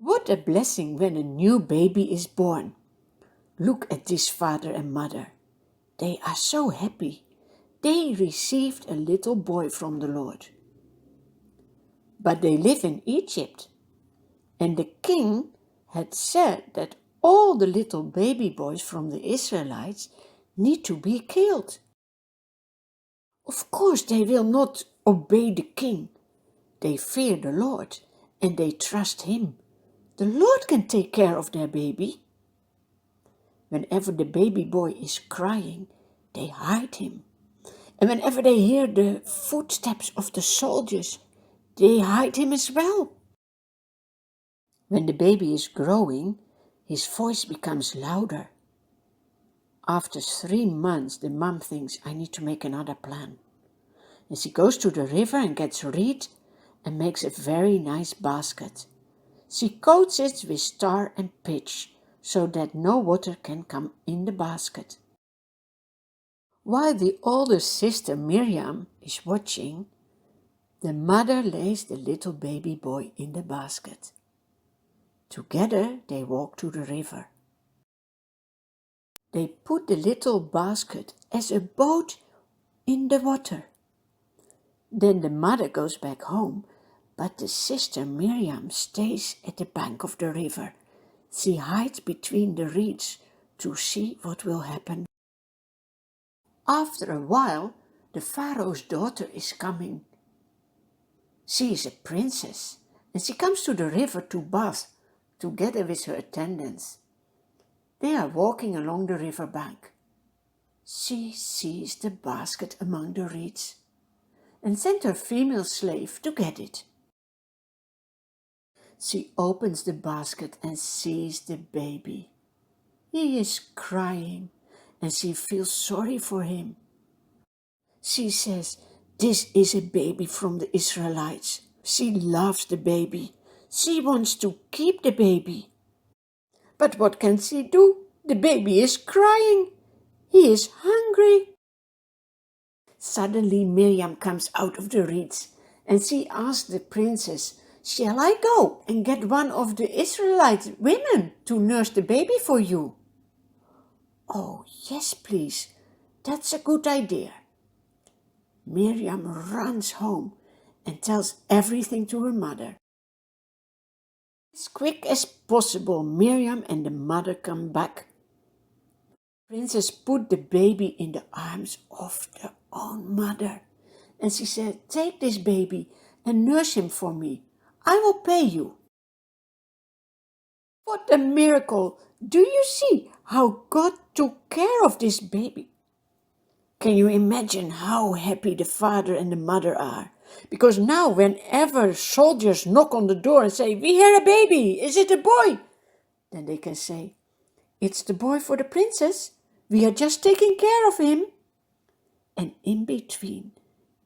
What a blessing when a new baby is born. Look at this father and mother. They are so happy. They received a little boy from the Lord. But they live in Egypt, and the king had said that all the little baby boys from the Israelites need to be killed. Of course, they will not obey the king. They fear the Lord and they trust him. The Lord can take care of their baby. Whenever the baby boy is crying, they hide him. And whenever they hear the footsteps of the soldiers, they hide him as well. When the baby is growing, his voice becomes louder. After 3 months, the mom thinks, I need to make another plan. And she goes to the river and gets reed and makes a very nice basket. She coats it with tar and pitch so that no water can come in the basket. While the older sister Miriam is watching, the mother lays the little baby boy in the basket. Together they walk to the river. They put the little basket as a boat in the water. Then the mother goes back home, but the sister Miriam stays at the bank of the river. She hides between the reeds to see what will happen. After a while, the Pharaoh's daughter is coming. She is a princess, and she comes to the river to bath, together with her attendants. They are walking along the river bank. She sees the basket among the reeds and sent her female slave to get it. She opens the basket and sees the baby. He is crying and she feels sorry for him. She says, this is a baby from the Israelites. She loves the baby. She wants to keep the baby. But what can she do? The baby is crying. He is hungry. Suddenly Miriam comes out of the reeds and she asks the princess, shall I go and get one of the Israelite women to nurse the baby for you? Oh, yes, please. That's a good idea. Miriam runs home and tells everything to her mother. As quick as possible, Miriam and the mother come back. The princess put the baby in the arms of their own mother, and she said, take this baby and nurse him for me. I will pay you. What a miracle! Do you see how God took care of this baby? Can you imagine how happy the father and the mother are? Because now whenever soldiers knock on the door and say, we hear a baby, is it a boy? Then they can say, it's the boy for the princess. We are just taking care of him. And in between,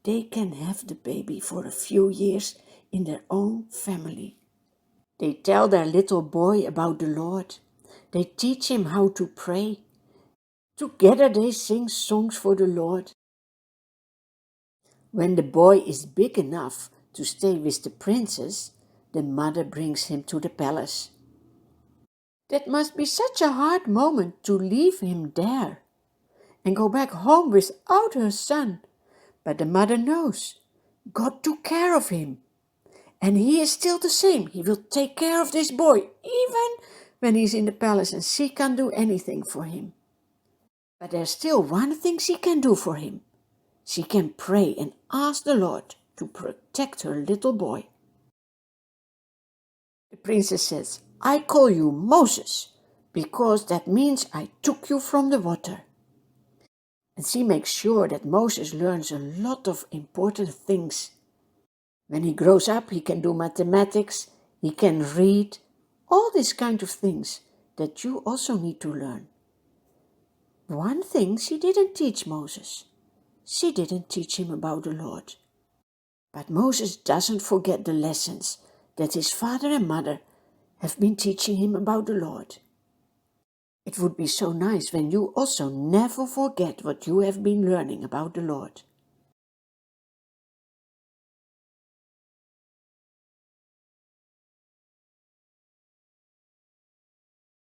they can have the baby for a few years in their own family. They tell their little boy about the Lord. They teach him how to pray. Together they sing songs for the Lord. When the boy is big enough to stay with the princess, the mother brings him to the palace. That must be such a hard moment to leave him there and go back home without her son. But the mother knows God took care of him. And he is still the same. He will take care of this boy, even when he's in the palace and she can't do anything for him. But there's still one thing she can do for him. She can pray and ask the Lord to protect her little boy. The princess says, I call you Moses, because that means I took you from the water. And she makes sure that Moses learns a lot of important things. When he grows up, he can do mathematics, he can read, all these kind of things that you also need to learn. One thing she didn't teach Moses. She didn't teach him about the Lord. But Moses doesn't forget the lessons that his father and mother have been teaching him about the Lord. It would be so nice when you also never forget what you have been learning about the Lord.